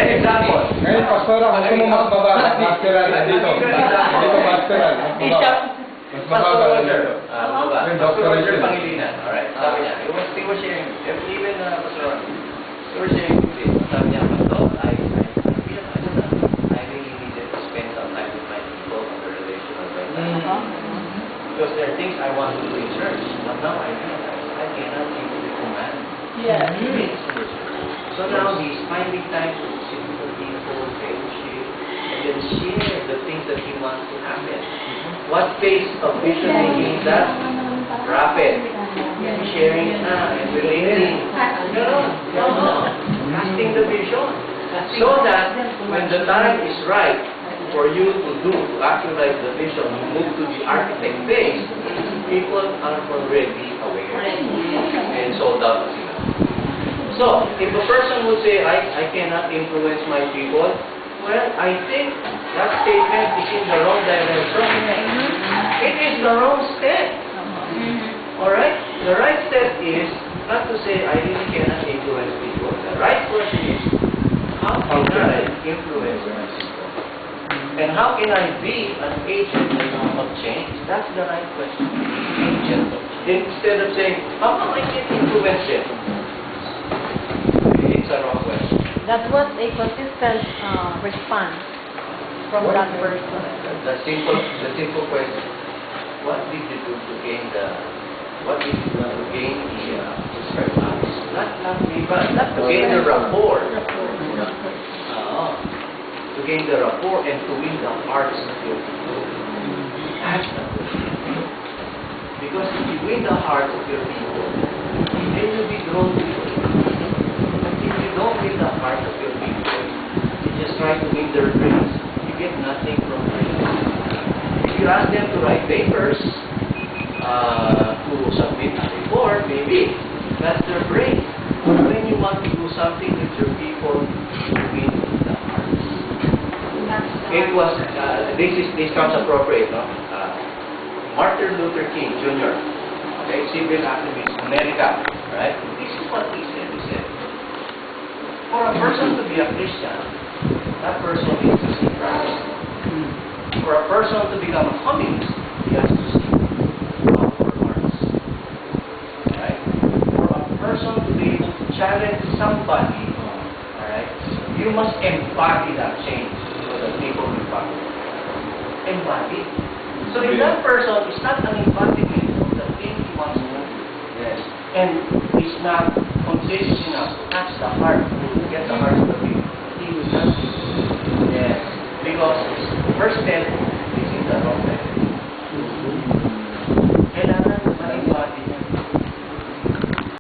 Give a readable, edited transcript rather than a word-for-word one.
example. Ngayon, pastora, gusto mo mas baba, pastoral, dito. Dito, pastoral, mas baba. Mas baba. Pastor Roger Pangilinan, alright? Sabi niya, he was sharing, even Pastor Ron, he was sharing today, sabi niya, Pastor, I really needed to spend some time with my people on the relational right. Because there are things I want to do in church, but now I realize I cannot keep the command. Yeah. So now he's finding time to sit with the people, fellowship, and then share the things that he wants to happen. What phase of vision making is that? Rapid. Sharing it and relating. No. Casting the vision. So that when the time is right for you to actualize the vision, you move to the architect phase, people are already aware. And so that was enough. So, if a person would say, I cannot influence my people, well, I think that statement is in the wrong direction. It is the wrong step. Alright? The right step is not to say, I really cannot influence people. The right question is, how can I influence my people? And how can I be an agent of change? That's the right question. Agent of change. Instead of saying, how come I can influence them? It's a wrong question. That's what a consistent response from that person. The simple question. What did you do to gain the response? Not me, but to gain the rapport. To gain the rapport and to win the hearts of your people. That's the question. Because if you win the hearts of your people, then you'll be drawn to it. But if you don't win the hearts of your people, you just try to win their praise, you get nothing from praise. If you ask them to write papers, to submit a report, maybe that's their praise. When you want to do something with your people, you win the hearts. It was, this comes appropriate, no? Martin Luther King Jr., okay, civil activist, America, right? This is what he said. He said, for a person to be a Christian, that person needs to see Christ. For a person to become a communist, he has to see power hearts. Alright? For a person to be able to challenge somebody, alright, you must embody that change so that people will follow. Embody. So if that person is not an embodiment of the thing he wants to do, and is not conscious enough to touch the heart, to get the heart of the people, he will not do it. Yes. Because first step